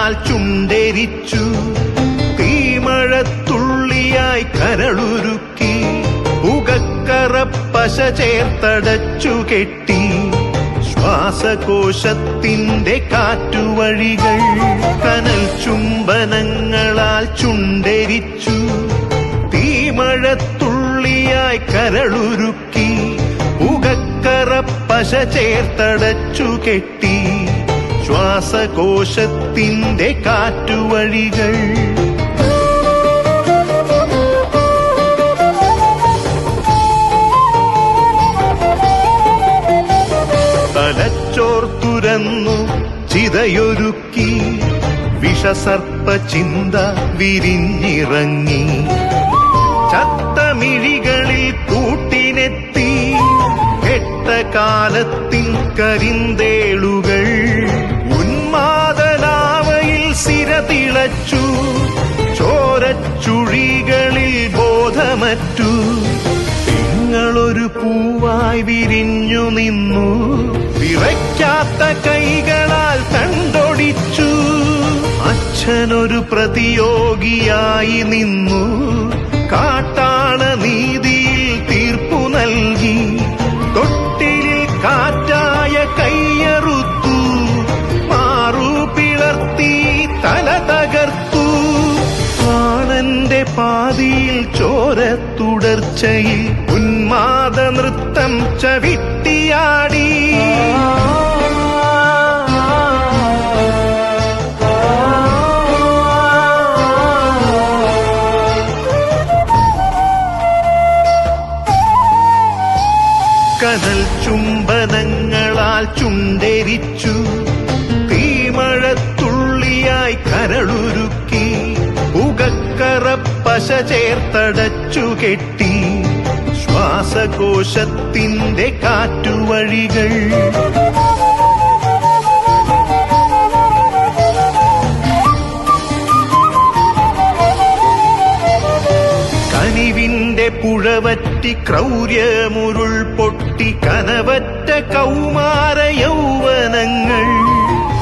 കനൽചുംബനങ്ങളാൽ ചുണ്ടെരിച്ചു. തീമഴത്തുള്ളിയായി കരളുരുക്കി പുകക്കറപ്പശ ചേർത്തടച്ചു കെട്ടി. ശ്വാസകോശത്തിന്റെ കാറ്റുവഴികൾ കനൽചുംബനങ്ങളാൽ ചുണ്ടെരിച്ചു. തീമഴത്തുള്ളിയായി കരളുരുക്കി പുകക്കറപ്പശ ചേർത്തടച്ചു കെട്ടി. ശ്വാസകോശത്തിന്റെ കാറ്റുവഴികൾ തലച്ചോർ തുരന്നു ചിതയൊരുക്കി. വിഷസർപ്പ ചിന്ത വിരിഞ്ഞിറങ്ങി. ചത്തമിഴികളിൽ കൂട്ടിനെത്തി. കെട്ട കാലത്തിൻ കരിന്തേളുകൾ ഉന്മാദനാവയിൽ സിരതിളച്ചു. ചോരച്ചുഴികളിൽ ബോധമറ്റു. തിങ്ങളൊരു പൂവായി വിരിഞ്ഞു നിന്നു. വിറയ്ക്കാത്ത കൈകളാൽ തണ്ടൊടിച്ചു. അച്ഛനൊരു പ്രതിയോഗിയായി നിന്നു. കാട്ടാള നീതിയിൽ തീർപ്പു നൽകി. തൊട്ടിലിൽ കാറ്റായ കൈയറുത്തു. മാറു പിളർത്തി തല തകർത്തു. പ്രാണന്റെ പാതിയിൽ ചോരത്തുടർച്ചയിൽ ഉന്മാദ നൃത്തം ചവിട്ടിയാടി. കനൽ ചുംബനങ്ങളാൽ ചുണ്ടെരിച്ചു. തീമഴത്തുള്ളിയായി കരളുരുക്കി പുകക്കറപ്പശ ചേർത്തടച്ചു കെട്ടി. ശ്വാസകോശത്തിന്റെ കാറ്റുവഴികൾ കനിവിന്റെ പുഴവറ്റി ക്രൗര്യമുരുൾ പൊട്ടി. കനവറ്റ കൗമാര യൗവനങ്ങൾ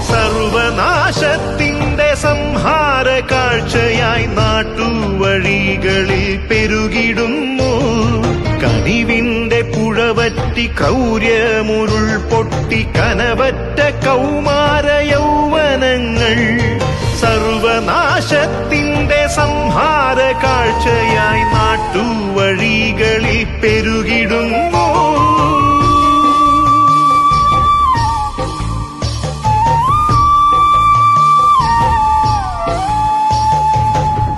സർവനാശത്തിന്റെ സംഹാര കാഴ്ചയായി നാട്ടുവഴികളിൽ പെരുകിടുന്നു. കനിവിന്റെ പുഴവറ്റി ക്രൗര്യമുരുൾ പൊട്ടി. കനവറ്റ കൗമാര യൗവനങ്ങൾ സർവനാശത്തിന്റെ സംഹാര കാഴ്ചയായി നാട്ടുവഴികളിൽ പെരുകിടുന്നു.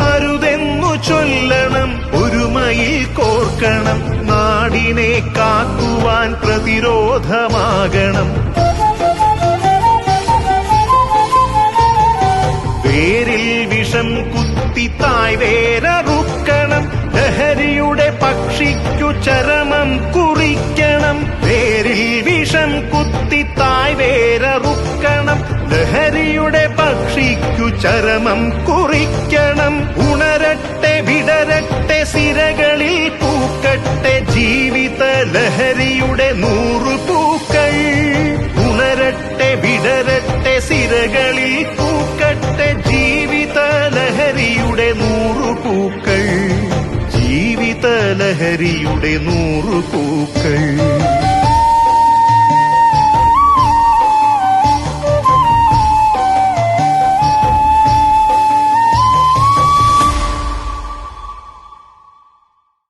അരുതെന്നു ചൊല്ലണം, ഒരുമയിൽ കോർക്കണം. നാടിനെ കാക്കുവാൻ പ്രതിരോധമാകണം. വേരിൽ വിഷം കുത്തി തായ് വേരറുക്കണം. ലഹരിയുടെ പക്ഷിക്കു ചരമം കുറിക്കണം. വേരിൽ വിഷം കുത്തി തായ് വേരറുക്കണം. ലഹരിയുടെ പക്ഷിക്കു ചരമം കുറിക്കണം. ഉണരട്ടെ വിടരട്ടെ സിരകളിൽ പൂക്കട്ടെ ജീവിത ലഹരിയുടെ 100 പൂക്കൾ. ഉണരട്ടെ വിടരട്ടെ സിരകളിൽ പൂക്കട്ടെ ജീവിത ലഹരിയുടെ 100 പൂക്കൾ. ജീവിത ലഹരിയുടെ 100 പൂക്കൾ.